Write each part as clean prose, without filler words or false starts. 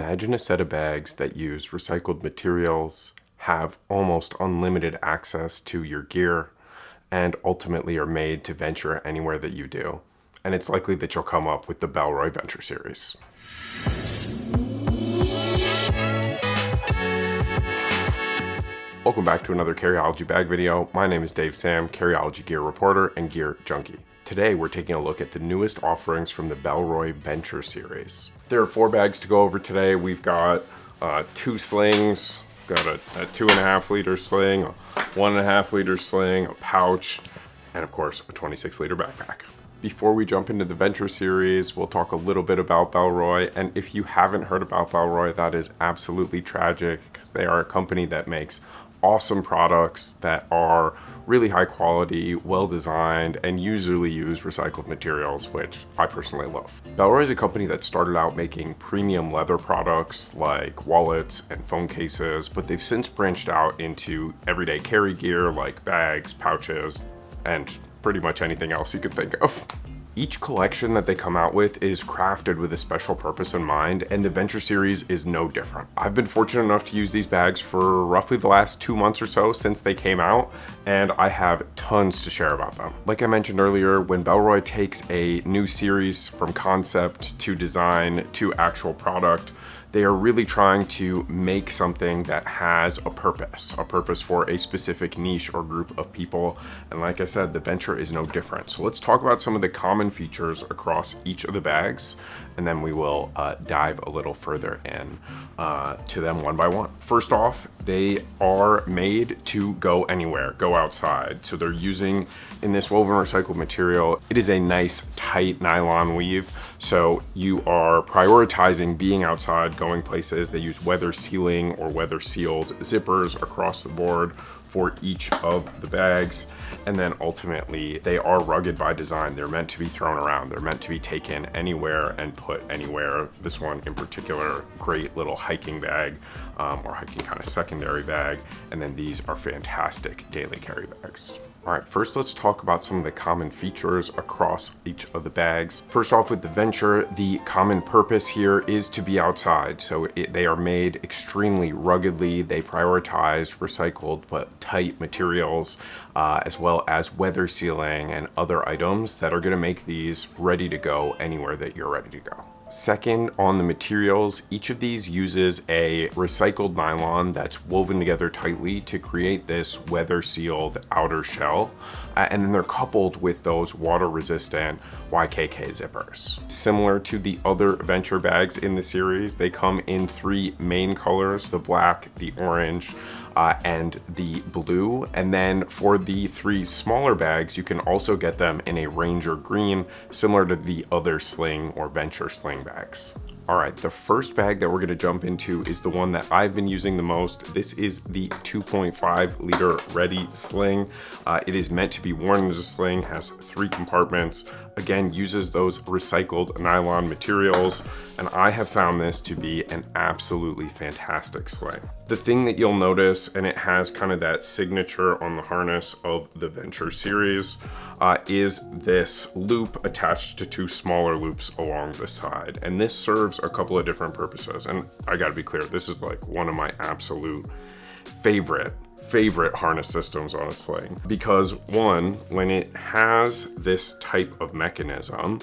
Imagine a set of bags that use recycled materials, have almost unlimited access to your gear, and ultimately are made to venture anywhere that you do. And it's likely that you'll come up with the Bellroy Venture series. Welcome back to another Carryology bag video. My name is Dave Sam, Carryology gear reporter and gear junkie. Today we're taking a look at the newest offerings from the Bellroy Venture series. There are 4 bags to go over today. We've got 2 slings, got a 2.5 liter sling, a 1.5 liter sling, a pouch, and of course a 26 liter backpack. Before we jump into the Venture series, we'll talk a little bit about Bellroy. And if you haven't heard about Bellroy, that is absolutely tragic because they are a company that makes awesome products that are really high quality, well designed, and usually use recycled materials, which I personally love. Bellroy is a company that started out making premium leather products like wallets and phone cases, but they've since branched out into everyday carry gear like bags, pouches, and pretty much anything else you could think of. Each collection that they come out with is crafted with a special purpose in mind, and the Venture series is no different. I've been fortunate enough to use these bags for roughly the last 2 months or so since they came out, and I have tons to share about them. Like I mentioned earlier, when Bellroy takes a new series from concept to design to actual product, they are really trying to make something that has a purpose for a specific niche or group of people. And like I said, the Venture is no different. So let's talk about some of the common features across each of the bags, and then we will dive a little further in to them one by one. First off, they are made to go anywhere, go outside. So they're using, in this woven recycled material, it is a nice tight nylon weave. So you are prioritizing being outside, going places. They use weather sealing or weather sealed zippers across the board for each of the bags. And then ultimately they are rugged by design. They're meant to be thrown around. They're meant to be taken anywhere and put anywhere. This one in particular, great little hiking bag or hiking kind of secondary bag. And then these are fantastic daily carry bags. All right, first let's talk about some of the common features across each of the bags. First off, with the Venture, the common purpose here is to be outside. So they are made extremely ruggedly. They prioritize recycled but tight materials, as well as weather sealing and other items that are gonna make these ready to go anywhere that you're ready to go. Second, on the materials, each of these uses a recycled nylon that's woven together tightly to create this weather-sealed outer shell. And then they're coupled with those water-resistant YKK zippers. Similar to the other Venture bags in the series, they come in 3 main colors, the black, the orange, and the blue. And then for the 3 smaller bags, you can also get them in a Ranger green, similar to the other Sling or Venture Sling bags. All right, the first bag that we're gonna jump into is the one that I've been using the most. This is the 2.5 liter Ready Sling. It is meant to be worn as a sling, has 3 compartments, again, uses those recycled nylon materials, and I have found this to be an absolutely fantastic sling. The thing that you'll notice, and it has kind of that signature on the harness of the Venture series, is this loop attached to 2 smaller loops along the side. And this serves a couple of different purposes. And I gotta be clear, this is like one of my absolute favorite harness systems on a sling. Because one, when it has this type of mechanism,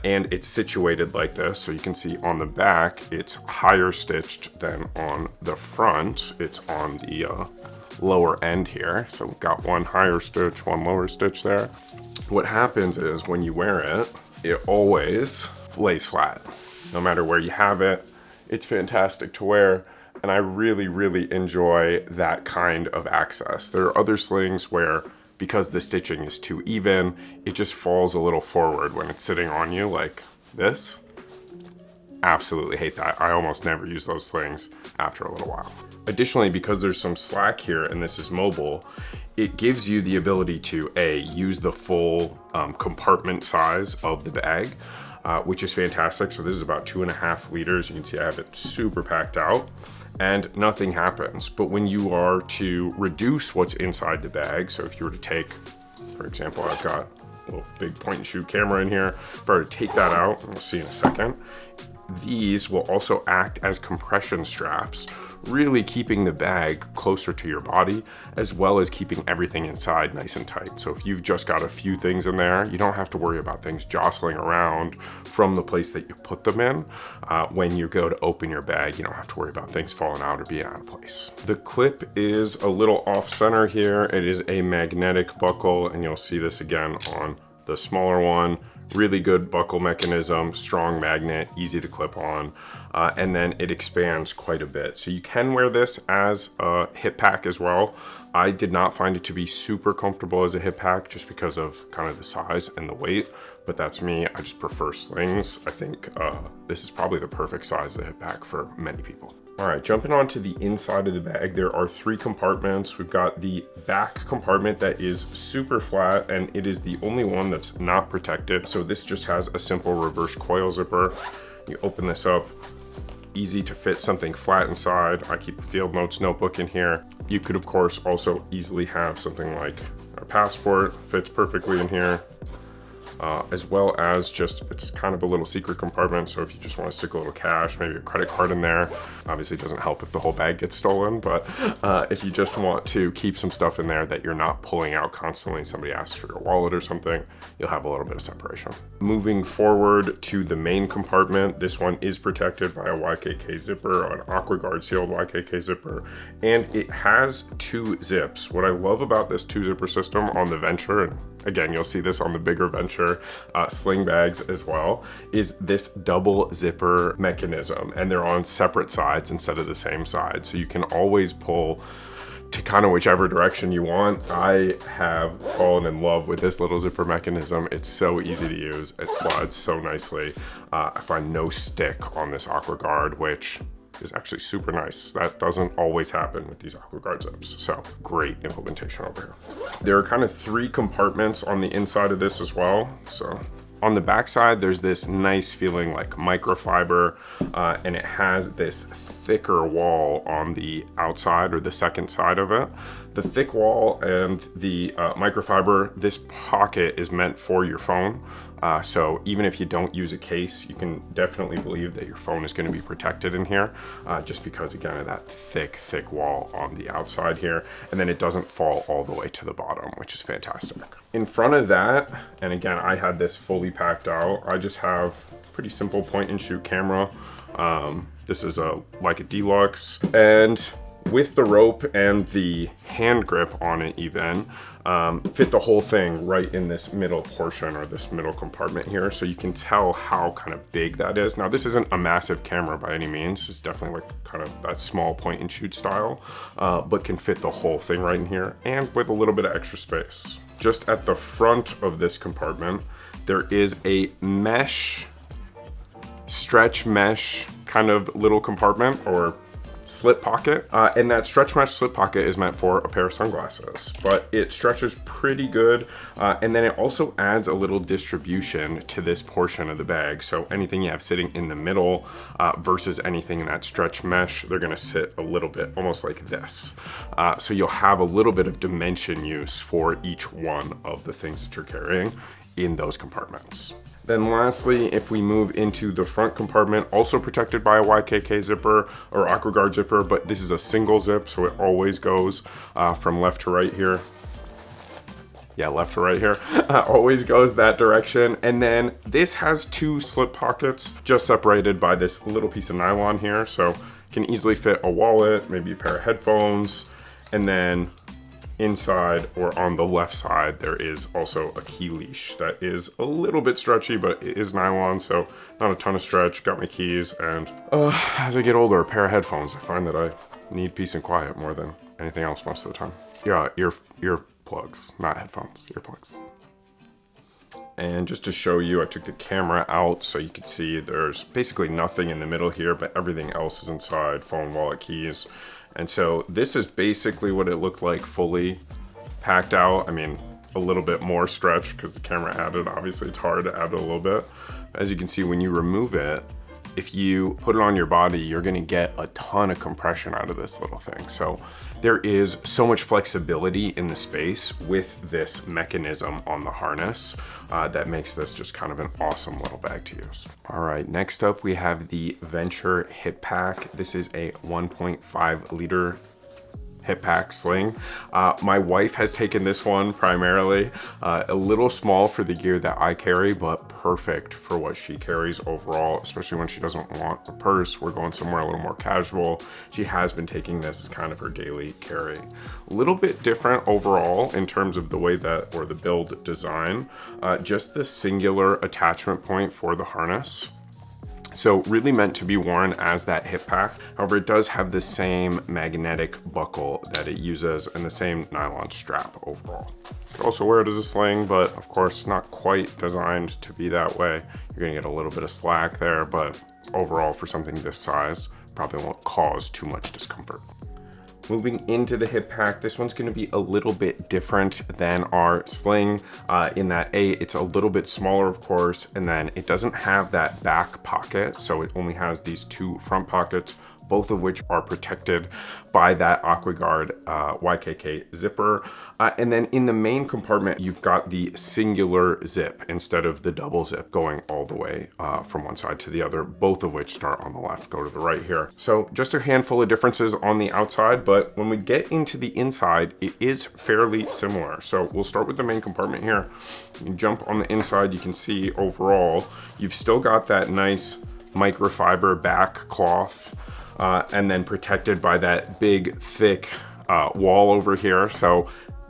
and it's situated like this, so you can see on the back, it's higher stitched than on the front. It's on the lower end here. So we've got 1 higher stitch, 1 lower stitch there. What happens is when you wear it, it always lays flat. No matter where you have it, it's fantastic to wear. And I really, really enjoy that kind of access. There are other slings where, because the stitching is too even, it just falls a little forward when it's sitting on you like this. Absolutely hate that. I almost never use those slings after a little while. Additionally, because there's some slack here and this is mobile, it gives you the ability to use the full compartment size of the bag, which is fantastic. So this is about 2.5 liters. You can see I have it super packed out and nothing happens. But when you are to reduce what's inside the bag, so if you were to take, for example, I've got a little big point and shoot camera in here. If I were to take that out, and we'll see in a second, these will also act as compression straps, really keeping the bag closer to your body, as well as keeping everything inside nice and tight. So if you've just got a few things in there, you don't have to worry about things jostling around from the place that you put them in. When you go to open your bag, you don't have to worry about things falling out or being out of place. The clip is a little off center here. It is a magnetic buckle, and you'll see this again on the smaller one. Really good buckle mechanism, strong magnet, easy to clip on, and then it expands quite a bit. So you can wear this as a hip pack as well. I did not find it to be super comfortable as a hip pack just because of kind of the size and the weight, but that's me. I just prefer slings. I think this is probably the perfect size of a hip pack for many people. All right, jumping on to the inside of the bag, there are 3 compartments. We've got the back compartment that is super flat, and it is the only one that's not protected. So this just has a simple reverse coil zipper. You open this up, easy to fit something flat inside. I keep a field notes notebook in here. You could, of course, also easily have something like a passport, fits perfectly in here. As well as just, it's kind of a little secret compartment. So if you just want to stick a little cash, maybe a credit card in there, obviously it doesn't help if the whole bag gets stolen, but if you just want to keep some stuff in there that you're not pulling out constantly, somebody asks for your wallet or something, you'll have a little bit of separation. Moving forward to the main compartment, this one is protected by a YKK zipper, an AquaGuard sealed YKK zipper, and it has 2 zips. What I love about this 2-zipper system on the Venture, and again, you'll see this on the bigger Venture sling bags as well, is this double zipper mechanism, and they're on separate sides instead of the same side. So you can always pull to kind of whichever direction you want. I have fallen in love with this little zipper mechanism. It's so easy to use. It slides so nicely. I find no stick on this AquaGuard, which is actually super nice. That doesn't always happen with these AquaGuard zips. So great implementation over here. There are kind of 3 compartments on the inside of this as well. So on the back side, there's this nice feeling like microfiber, and it has this thicker wall on the outside, or the second side of it. The thick wall and the microfiber, this pocket is meant for your phone. So even if you don't use a case, you can definitely believe that your phone is going to be protected in here, just because, again, of that thick wall on the outside here. And then it doesn't fall all the way to the bottom, which is fantastic. In front of that, and again, I had this fully packed out, I just have pretty simple point and shoot camera. This is like a deluxe, and with the rope and the hand grip on it even, fit the whole thing right in this middle portion, or this middle compartment here. So you can tell how kind of big that is. Now, this isn't a massive camera by any means. It's definitely like kind of that small point and shoot style, but can fit the whole thing right in here, and with a little bit of extra space. Just at the front of this compartment, there is a stretch mesh kind of little compartment, or slip pocket, and that stretch mesh slip pocket is meant for a pair of sunglasses, but it stretches pretty good, and then it also adds a little distribution to this portion of the bag. So anything you have sitting in the middle versus anything in that stretch mesh, they're going to sit a little bit almost like this. So you'll have a little bit of dimension use for each one of the things that you're carrying in those compartments. Then lastly, if we move into the front compartment, also protected by a YKK zipper or AquaGuard zipper, but this is a single zip, so it always goes from left to right here. Yeah, left to right here. Always goes that direction. And then this has 2 slip pockets just separated by this little piece of nylon here. So you can easily fit a wallet, maybe a pair of headphones, and then inside, or on the left side, there is also a key leash that is a little bit stretchy, but it is nylon, so not a ton of stretch. Got my keys, and as I get older, a pair of headphones. I find that I need peace and quiet more than anything else most of the time. Yeah, ear plugs, not headphones, earplugs. And just to show you, I took the camera out so you could see there's basically nothing in the middle here, but everything else is inside: phone, wallet, keys. And so this is basically what it looked like fully packed out. I mean, a little bit more stretch because the camera added, obviously it's hard to add a little bit. As you can see, when you remove it, if you put it on your body, you're gonna get a ton of compression out of this little thing. So there is so much flexibility in the space with this mechanism on the harness that makes this just kind of an awesome little bag to use. All right, next up we have the Venture Hip Pack. This is a 1.5 liter hip pack sling. My wife has taken this one primarily. A little small for the gear that I carry, but perfect for what she carries overall, especially when she doesn't want a purse. We're going somewhere a little more casual. She has been taking this as kind of her daily carry. A little bit different overall in terms of the way that, or the build design, just the singular attachment point for the harness. So really meant to be worn as that hip pack. However, it does have the same magnetic buckle that it uses and the same nylon strap overall. You could also wear it as a sling, but of course not quite designed to be that way. You're gonna get a little bit of slack there, but overall for something this size, probably won't cause too much discomfort. Moving into the hip pack, this one's gonna be a little bit different than our sling in that it's a little bit smaller, of course, and then it doesn't have that back pocket, so it only has these two front pockets, both of which are protected by that AquaGuard YKK zipper. And then in the main compartment, you've got the singular zip instead of the double zip going all the way from one side to the other, both of which start on the left, go to the right here. So just a handful of differences on the outside, but when we get into the inside, it is fairly similar. So we'll start with the main compartment here. You jump on the inside, you can see overall, you've still got that nice microfiber back cloth, and then protected by that big thick wall over here. So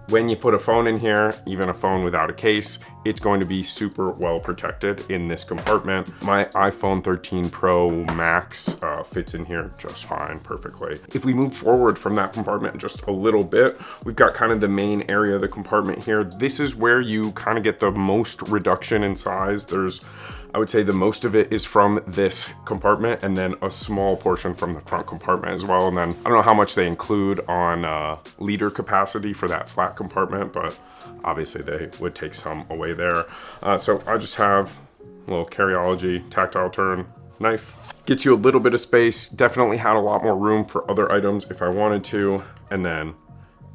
when you put a phone in here, even a phone without a case, it's going to be super well protected in this compartment. My iPhone 13 Pro Max fits in here just fine, perfectly. If we move forward from that compartment just a little bit, we've got kind of the main area of the compartment here. This is where you kind of get the most reduction in size. I would say the most of it is from this compartment and then a small portion from the front compartment as well. And then I don't know how much they include on liter capacity for that flat compartment, but obviously they would take some away there. So I just have a little Carryology tactile turn knife. Gets you a little bit of space, definitely had a lot more room for other items if I wanted to, and then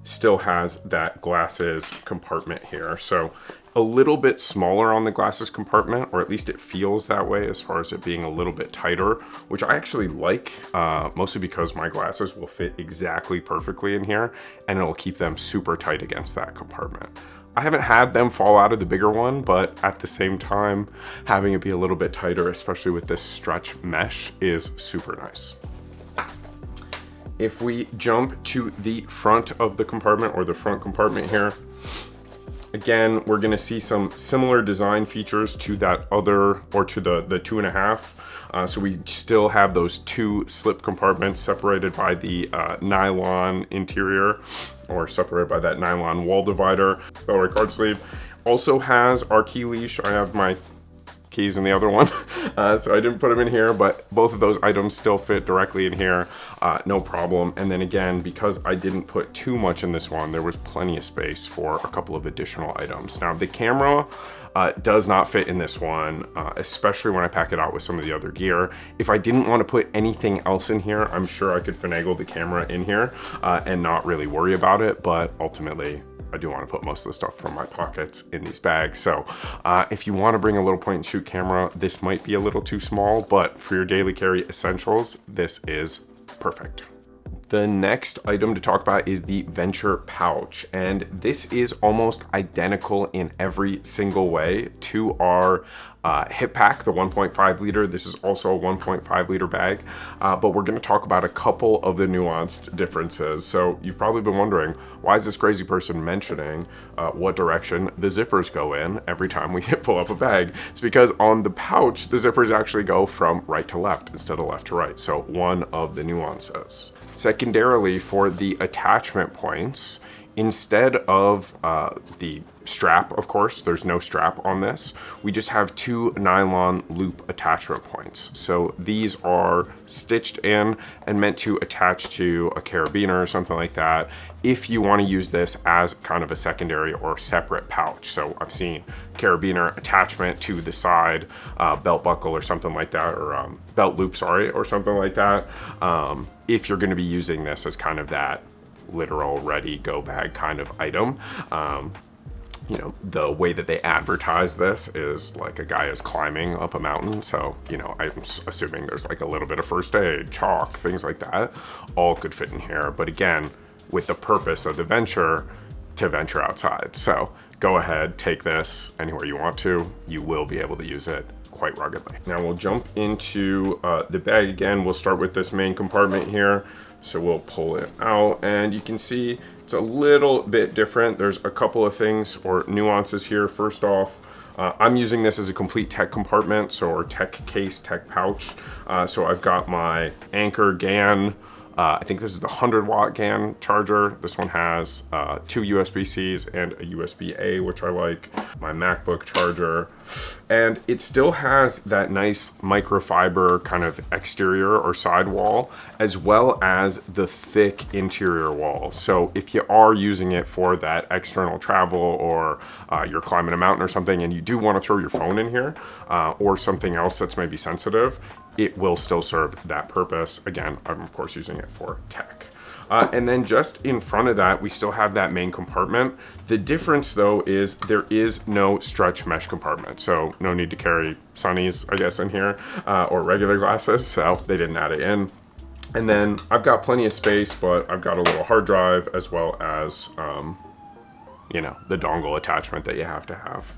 still has that glasses compartment here. So a little bit smaller on the glasses compartment, or at least it feels that way as far as it being a little bit tighter, which I actually like, mostly because my glasses will fit exactly perfectly in here and it'll keep them super tight against that compartment. I haven't had them fall out of the bigger one, but at the same time, having it be a little bit tighter, especially with this stretch mesh, is super nice. If we jump to the front of the compartment, or the front compartment here, again, we're gonna see some similar design features to that other, or to the 2.5. So we still have those two slip compartments separated by the nylon interior, or separated by that nylon wall divider. Bellroy card sleeve also has our key leash. I have my keys in the other one, so I didn't put them in here, but both of those items still fit directly in here, no problem. And then again, because I didn't put too much in this one, there was plenty of space for a couple of additional items. Now the camera does not fit in this one, especially when I pack it out with some of the other gear. If I didn't want to put anything else in here, I'm sure I could finagle the camera in here and not really worry about it, but ultimately I do want to put most of the stuff from my pockets in these bags. So if you want to bring a little point and shoot camera, this might be a little too small, but for your daily carry essentials, this is perfect. The next item to talk about is the Venture pouch, and this is almost identical in every single way to our hip pack, the 1.5 liter. This is also a 1.5 liter bag, but we're going to talk about a couple of the nuanced differences. So you've probably been wondering, why is this crazy person mentioning what direction the zippers go in every time we pull up a bag? It's because on the pouch, the zippers actually go from right to left instead of left to right. So one of the nuances. Secondarily, for the attachment points, Instead of the strap, of course, there's no strap on this. We just have 2 nylon loop attachment points. So these are stitched in and meant to attach to a carabiner or something like that if you want to use this as kind of a secondary or separate pouch. So I've seen carabiner attachment to the side, belt buckle or something like that, or belt loop, sorry, or something like that. If you're going to be using this as kind of that literal ready go bag kind of item. You know, the way that they advertise this is like a guy is climbing up a mountain. So, you know, I'm assuming there's like a little bit of first aid, chalk, things like that, all could fit in here. But again, with the purpose of the venture to venture outside. So go ahead, take this anywhere you want to. You will be able to use it quite ruggedly. Now we'll jump into the bag again. We'll start with this main compartment here. So we'll pull it out and you can see it's a little bit different. There's a couple of things or nuances here. First off, I'm using this as a complete tech compartment, so or tech case, tech pouch. So I've got my Anker GAN. I think this is the 100-watt GAN charger. This one has 2 USB-Cs and a USB-A, which I like. My MacBook charger. And it still has that nice microfiber kind of exterior or side wall, as well as the thick interior wall. So if you are using it for that external travel or you're climbing a mountain or something and you do want to throw your phone in here or something else that's maybe sensitive, it will still serve that purpose. Again, I'm of course using it for tech. And then just in front of that, we still have that main compartment. The difference though is there is no stretch mesh compartment. So no need to carry sunnies, I guess, in here or regular glasses. So they didn't add it in. And then I've got plenty of space, but I've got a little hard drive as well as, you know, the dongle attachment that you have to have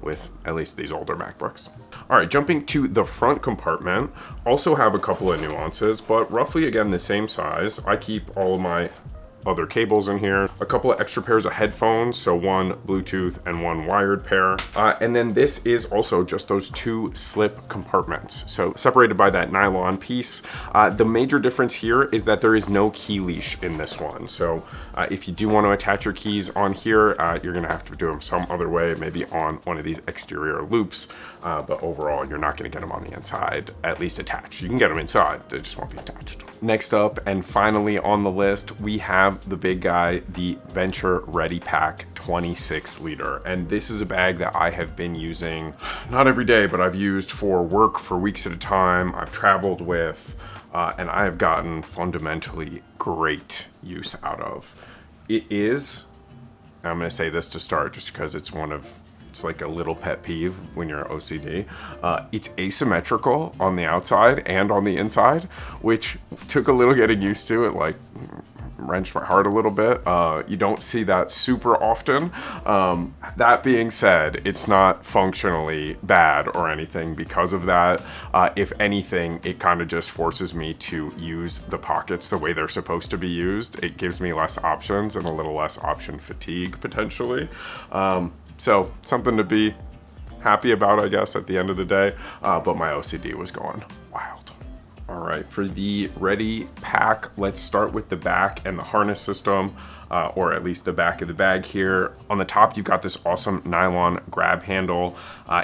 with at least these older MacBooks. All right, jumping to the front compartment, also have a couple of nuances, but roughly again the same size. I keep all of my other cables in here, a couple of extra pairs of headphones, so one Bluetooth and one wired pair. And then this is also just those 2 slip compartments. So separated by that nylon piece. The major difference here is that there is no key leash in this one. So if you do want to attach your keys on here, you're gonna have to do them some other way, maybe on one of these exterior loops. But overall, you're not gonna get them on the inside, at least attached. You can get them inside, they just won't be attached. Next up, and finally on the list, we have the big guy, the Venture Ready Pack 26 liter. And this is a bag that I have been using, not every day, but I've used for work for weeks at a time. I've traveled with, and I have gotten fundamentally great use out of. It is, I'm gonna say this to start just because it's it's like a little pet peeve when you're OCD. It's asymmetrical on the outside and on the inside, which took a little getting used to. It like wrenched my heart a little bit. You don't see that super often. That being said, it's not functionally bad or anything because of that. If anything, it kind of just forces me to use the pockets the way they're supposed to be used. It gives me less options and a little less option fatigue potentially. So something to be happy about, I guess, at the end of the day. But my OCD was going wild. All right, for the Ready Pack, let's start with the back and the harness system, or at least the back of the bag here. On the top, you've got this awesome nylon grab handle.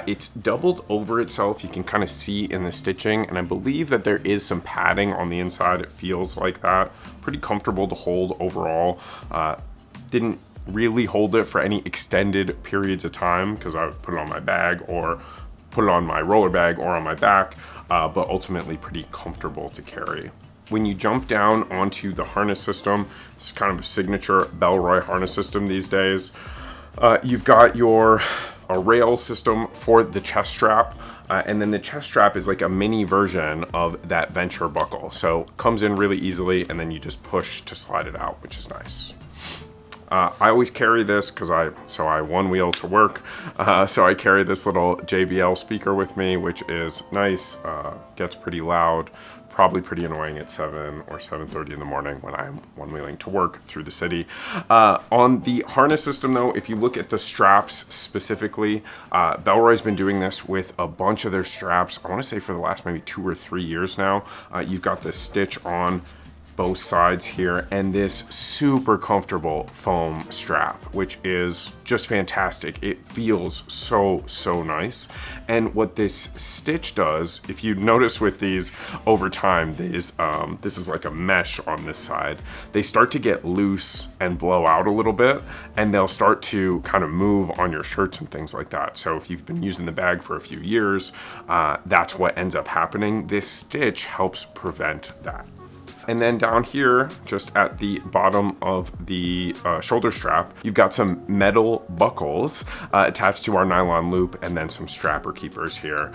It's doubled over itself. You can kind of see in the stitching, and I believe that there is some padding on the inside. It feels like that. Pretty comfortable to hold overall. Didn't really hold it for any extended periods of time because I would put it on my bag or put it on my roller bag or on my back, but ultimately pretty comfortable to carry. When you jump down onto the harness system, it's kind of a signature Bellroy harness system these days. You've got a rail system for the chest strap, and then the chest strap is like a mini version of that Venture buckle. So it comes in really easily, and then you just push to slide it out, which is nice. I always carry this because I one wheel to work, so I carry this little JBL speaker with me, which is nice. Gets pretty loud, probably pretty annoying at 7 or 7:30 in the morning when I'm one-wheeling to work through the city. On the harness system though, if you look at the straps specifically, Bellroy's been doing this with a bunch of their straps, I want to say for the last maybe 2 or 3 years now. You've got this stitch on both sides here, and this super comfortable foam strap, which is just fantastic. It feels so nice. And what this stitch does, if you notice with these over time, these this is like a mesh on this side, they start to get loose and blow out a little bit, and they'll start to kind of move on your shirts and things like that. So if you've been using the bag for a few years, that's what ends up happening. This stitch helps prevent that. And then down here, just at the bottom of the shoulder strap, you've got some metal buckles attached to our nylon loop, and then some strapper keepers here.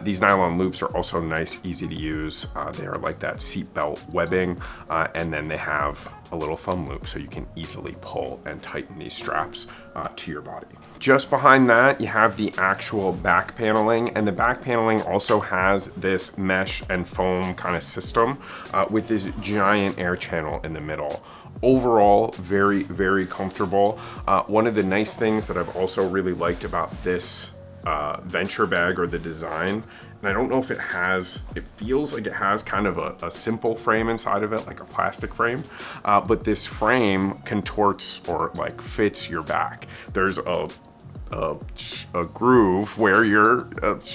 These nylon loops are also nice, easy to use. They are like that seatbelt webbing, and then they have a little thumb loop so you can easily pull and tighten these straps to your body. Just behind that, you have the actual back paneling, and the back paneling also has this mesh and foam kind of system with this giant air channel in the middle. Overall, very comfortable. One of the nice things that I've also really liked about this Venture bag, or the design, and I don't know if it has, it feels like it has kind of a simple frame inside of it, like a plastic frame, but this frame contorts or like fits your back. There's a groove where your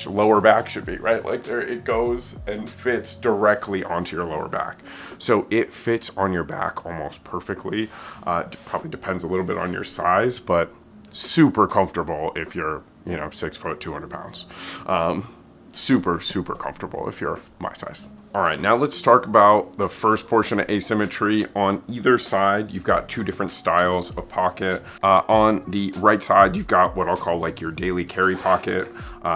lower back should be, right? Like there it goes and fits directly onto your lower back. So it fits on your back almost perfectly. Probably depends a little bit on your size, but super comfortable if you're, 6 foot, 200 pounds. Super comfortable if you're my size. All right, now let's talk about the first portion of asymmetry. On either side, you've got two different styles of pocket. On the right side, you've got what I'll call like your daily carry pocket.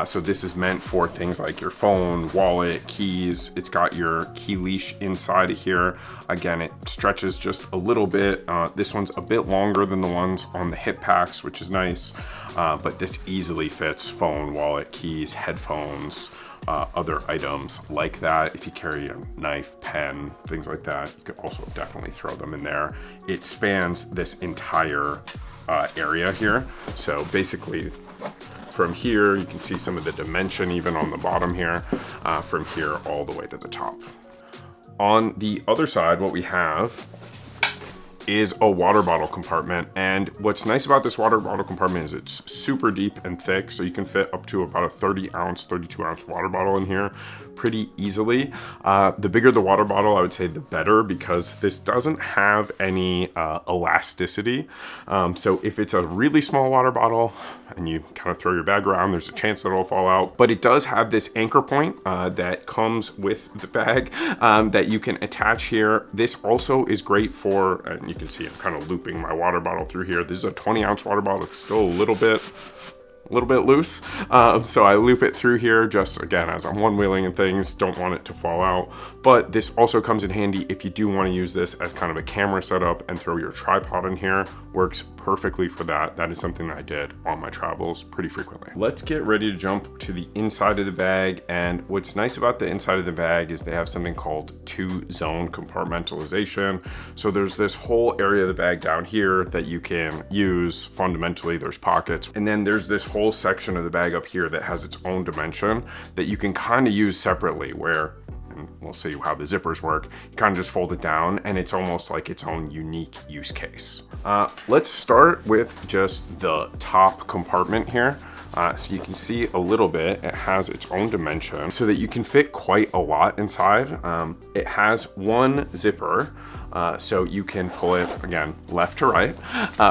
So this is meant for things like your phone, wallet, keys. It's got your key leash inside of here. Again, it stretches just a little bit. This one's a bit longer than the ones on the hip packs, which is nice. But this easily fits phone, wallet, keys, headphones, other items like that. If you carry a knife, pen, things like that, you could also definitely throw them in there. It spans this entire area here. So basically from here, you can see some of the dimension even on the bottom here, from here all the way to the top. On the other side, what we have is a water bottle compartment. And what's nice about this water bottle compartment is it's super deep and thick, so you can fit up to about a 30 ounce, 32 ounce water bottle in here pretty easily. The bigger the water bottle, I would say the better, because this doesn't have any elasticity. So if it's a really small water bottle and you kind of throw your bag around, there's a chance that it'll fall out. But it does have this anchor point that comes with the bag that you can attach here. This also is great for, and you can see I'm kind of looping my water bottle through here. This is a 20 ounce water bottle. It's still a little bit loose. So I loop it through here just, again, as I'm one-wheeling and things, don't want it to fall out. But this also comes in handy if you do want to use this as kind of a camera setup and throw your tripod in here. Works perfectly for that. That is something that I did on my travels pretty frequently. Let's get ready to jump to the inside of the bag. And what's nice about the inside of the bag is they have something called 2-zone compartmentalization. So there's this whole area of the bag down here that you can use. Fundamentally, there's pockets. And then there's this whole section of the bag up here that has its own dimension that you can kind of use separately, where, and we'll see how the zippers work, you kind of just fold it down and it's almost like its own unique use case. Let's start with just the top compartment here. So you can see a little bit, it has its own dimension so that you can fit quite a lot inside. It has one zipper, so you can pull it, again, left to right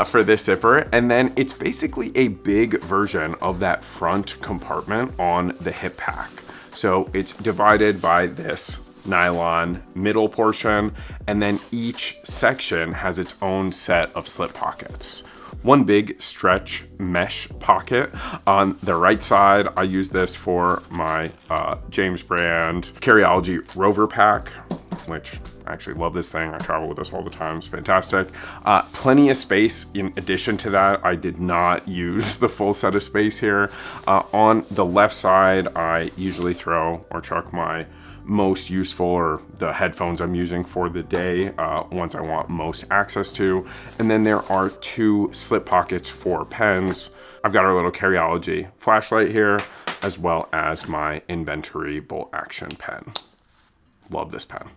for this zipper. And then it's basically a big version of that front compartment on the hip pack. So it's divided by this nylon middle portion, and then each section has its own set of slip pockets. One big stretch mesh pocket on the right side. I use this for my James brand Carryology Rover pack, which I actually love this thing. I travel with this all the time. It's fantastic. Plenty of space. In addition to that, I did not use the full set of space here. On the left side, I usually throw or chuck my most useful, or the headphones I'm using for the day, ones I want most access to. And then there are 2 slip pockets for pens. I've got our little Carryology flashlight here, as well as my inventory bolt action pen. Love this pen.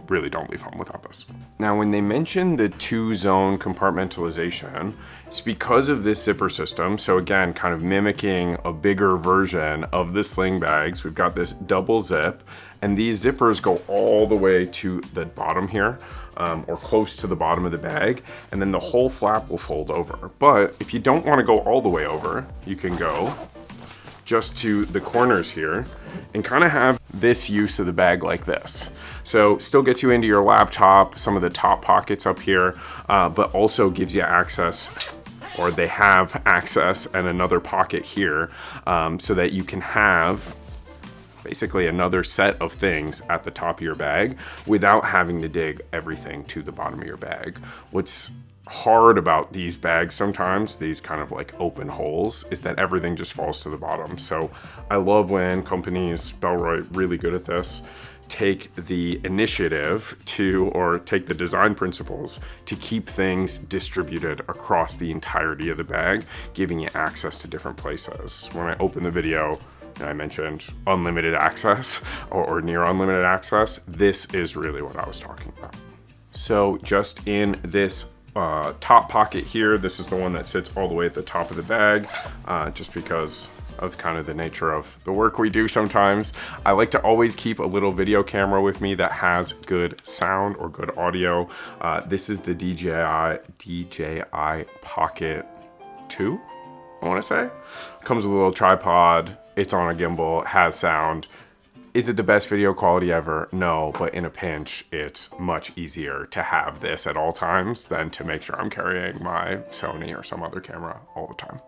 really don't leave home without this. Now, when they mention the 2-zone compartmentalization, it's because of this zipper system. So again, kind of mimicking a bigger version of the sling bags. We've got this double zip, and these zippers go all the way to the bottom here, or close to the bottom of the bag, and then the whole flap will fold over. But if you don't want to go all the way over, you can go just to the corners here and kind of have this use of the bag like this. So still gets you into your laptop, some of the top pockets up here, but also gives you access, or they have access, and another pocket here, so that you can have basically another set of things at the top of your bag without having to dig everything to the bottom of your bag. What's hard about these bags sometimes, these kind of like open holes, is that everything just falls to the bottom. So I love when companies, Bellroy, really good at this, take the initiative to, or take the design principles to keep things distributed across the entirety of the bag, giving you access to different places. When I opened the video, I mentioned unlimited access or near unlimited access. This is really what I was talking about. So just in this top pocket here, this is the one that sits all the way at the top of the bag, just because of kind of the nature of the work we do sometimes. I like to always keep a little video camera with me that has good sound or good audio. This is the DJI Pocket 2, I want to say. Comes with a little tripod, it's on a gimbal, has sound. Is it the best video quality ever? No, but in a pinch, it's much easier to have this at all times than to make sure I'm carrying my Sony or some other camera all the time.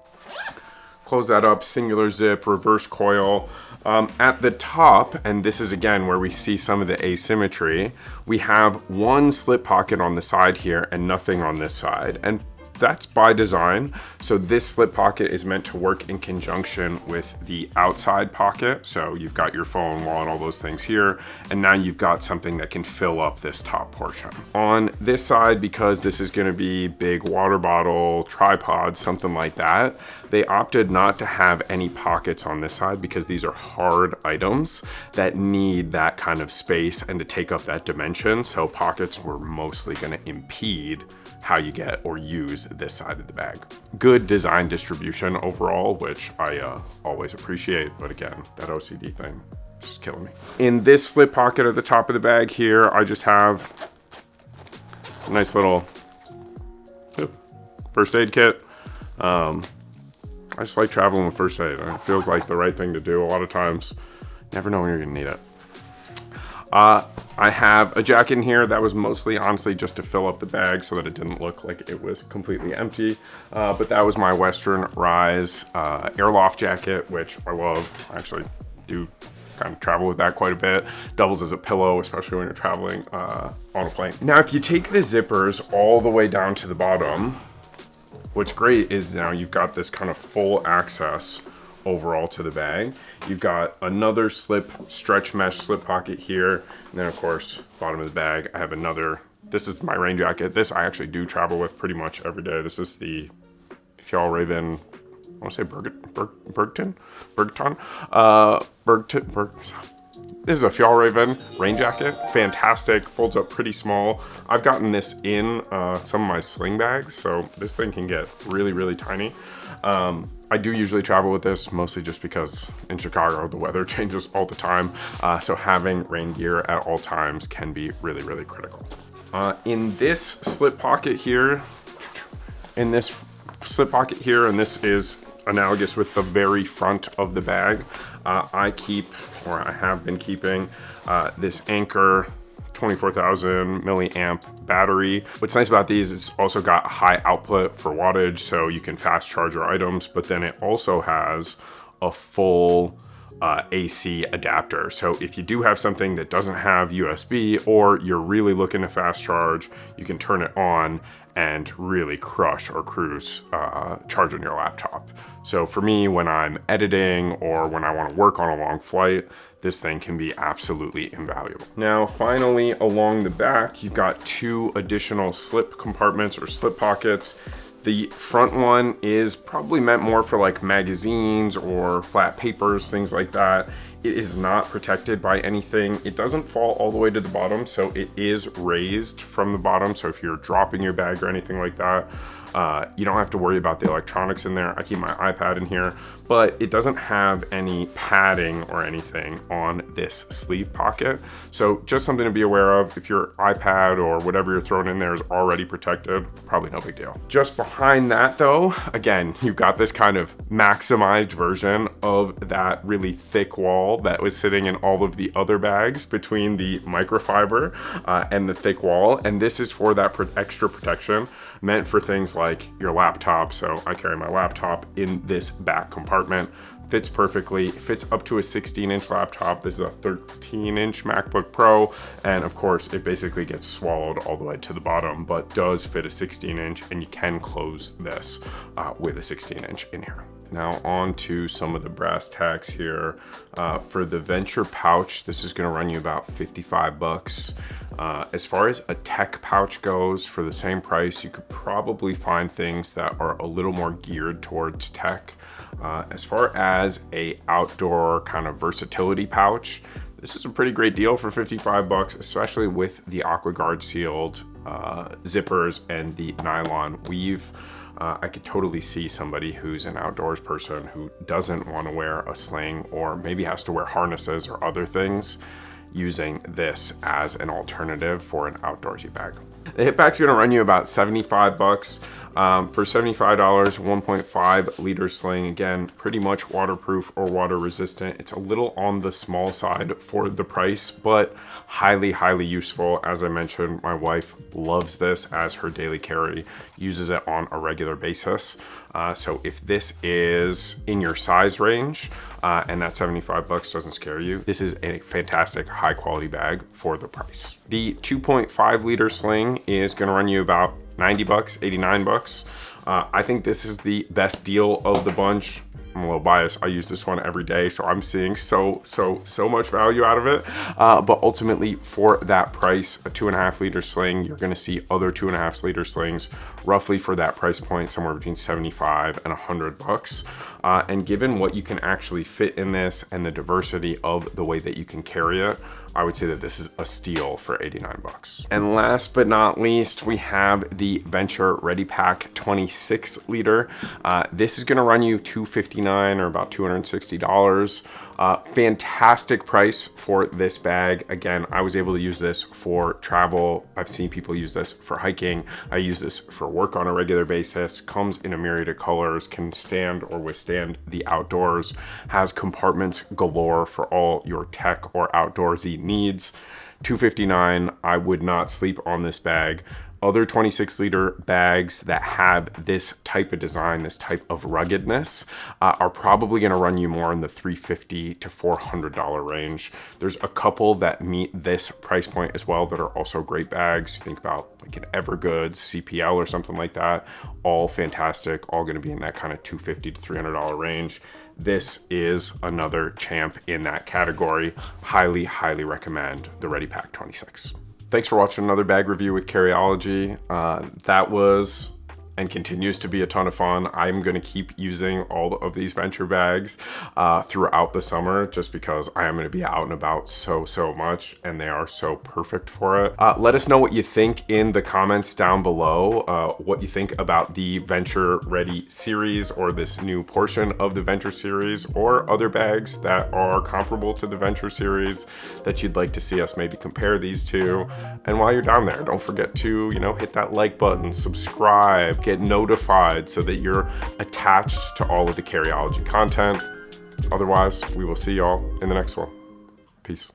Close that up, singular zip, reverse coil. At the top, and this is again where we see some of the asymmetry, we have one slip pocket on the side here and nothing on this side. And that's by design. So this slip pocket is meant to work in conjunction with the outside pocket. So you've got your phone, wallet, all those things here, and now you've got something that can fill up this top portion. On this side, because this is gonna be big water bottle, tripod, something like that, they opted not to have any pockets on this side because these are hard items that need that kind of space and to take up that dimension. So pockets were mostly gonna impede how you get or use this side of the bag. Good design distribution overall, which I always appreciate, but again, that OCD thing just killing me. In this slip pocket at the top of the bag here, I just have a nice little first aid kit. I just like traveling with first aid. It feels like the right thing to do a lot of times. Never know when you're gonna need it. I have a jacket in here that was mostly honestly just to fill up the bag so that it didn't look like it was completely empty. But that was my Western Rise airloft jacket, which I love. I actually do kind of travel with that quite a bit. Doubles as a pillow, especially when you're traveling on a plane. Now, if you take the zippers all the way down to the bottom, what's great is now you've got this kind of full access overall to the bag. You've got another stretch mesh slip pocket here, and then of course bottom of the bag I have another. This is my rain jacket. This I actually do travel with pretty much every day. This is the Fjallraven, I want to say Bergton. This is a Fjallraven rain jacket. Fantastic, folds up pretty small. I've gotten this in some of my sling bags, so this thing can get really, really tiny. I do usually travel with this, mostly just because in Chicago, the weather changes all the time. So having rain gear at all times can be really, really critical. In this slip pocket here, and this is analogous with the very front of the bag, I have been keeping this Anker 24,000 milliamp battery. What's nice about these is it's also got high output for wattage, so you can fast charge your items, but then it also has a full AC adapter. So if you do have something that doesn't have USB, or you're really looking to fast charge, you can turn it on and really crush or cruise charge on your laptop. So for me, when I'm editing or when I want to work on a long flight, this thing can be absolutely invaluable. Now, finally, along the back, you've got two additional slip compartments or slip pockets. The front one is probably meant more for like magazines or flat papers, things like that. It is not protected by anything. It doesn't fall all the way to the bottom, so it is raised from the bottom. So if you're dropping your bag or anything like that, you don't have to worry about the electronics in there. I keep my iPad in here, but it doesn't have any padding or anything on this sleeve pocket. So just something to be aware of. If your iPad or whatever you're throwing in there is already protected, probably no big deal. Just behind that though, again, you've got this kind of maximized version of that really thick wall that was sitting in all of the other bags between the microfiber and the thick wall. And this is for that extra protection, meant for things like your laptop. So I carry my laptop in this back compartment. Fits perfectly, fits up to a 16-inch laptop. This is a 13-inch MacBook Pro, and of course it basically gets swallowed all the way to the bottom, but does fit a 16-inch, and you can close this with a 16-inch in here. Now on to some of the brass tacks here. For the Venture pouch, this is gonna run you about 55 bucks. As far as a tech pouch goes, for the same price, you could probably find things that are a little more geared towards tech. As far as a outdoor kind of versatility pouch, this is a pretty great deal for 55 bucks, especially with the AquaGuard sealed zippers and the nylon weave. I could totally see somebody who's an outdoors person who doesn't want to wear a sling or maybe has to wear harnesses or other things, using this as an alternative for an outdoorsy bag. The hip bag's gonna run you about 75 bucks. For $75, 1.5 liter sling, again, pretty much waterproof or water resistant. It's a little on the small side for the price, but highly, highly useful. As I mentioned, my wife loves this as her daily carry, uses it on a regular basis. So if this is in your size range and that 75 bucks doesn't scare you, this is a fantastic high quality bag for the price. The 2.5 liter sling is gonna run you about 90 bucks, 89 bucks. I think this is the best deal of the bunch. I'm a little biased. I use this one every day, so I'm seeing so much value out of it. But ultimately, for that price, a 2.5 liter sling, you're gonna see other 2.5 liter slings roughly for that price point, somewhere between 75 and 100 bucks. And given what you can actually fit in this and the diversity of the way that you can carry it, I would say that this is a steal for 89 bucks. And last but not least, we have the Venture Ready Pack 26 liter. This is gonna run you $259 or about $260. Fantastic price for this bag. Again, I was able to use this for travel. I've seen people use this for hiking. I use this for work on a regular basis. Comes in a myriad of colors, can stand or withstand the outdoors, has compartments galore for all your tech or outdoorsy needs. $259, I would not sleep on this bag. Other 26 liter bags that have this type of design, this type of ruggedness, are probably gonna run you more in the $350 to $400 range. There's a couple that meet this price point as well that are also great bags. Think about like an Evergoods, CPL or something like that. All fantastic, all gonna be in that kind of $250 to $300 range. This is another champ in that category. Highly, highly recommend the Ready Pack 26. Thanks for watching another bag review with Carryology. That was and continues to be a ton of fun. I'm gonna keep using all of these Venture bags throughout the summer, just because I am gonna be out and about so much, and they are so perfect for it. Let us know what you think in the comments down below, what you think about the Venture Ready series, or this new portion of the Venture series, or other bags that are comparable to the Venture series that you'd like to see us maybe compare these to. And while you're down there, don't forget to, hit that like button, subscribe, get notified so that you're attached to all of the Carryology content. Otherwise, we will see y'all in the next one. Peace.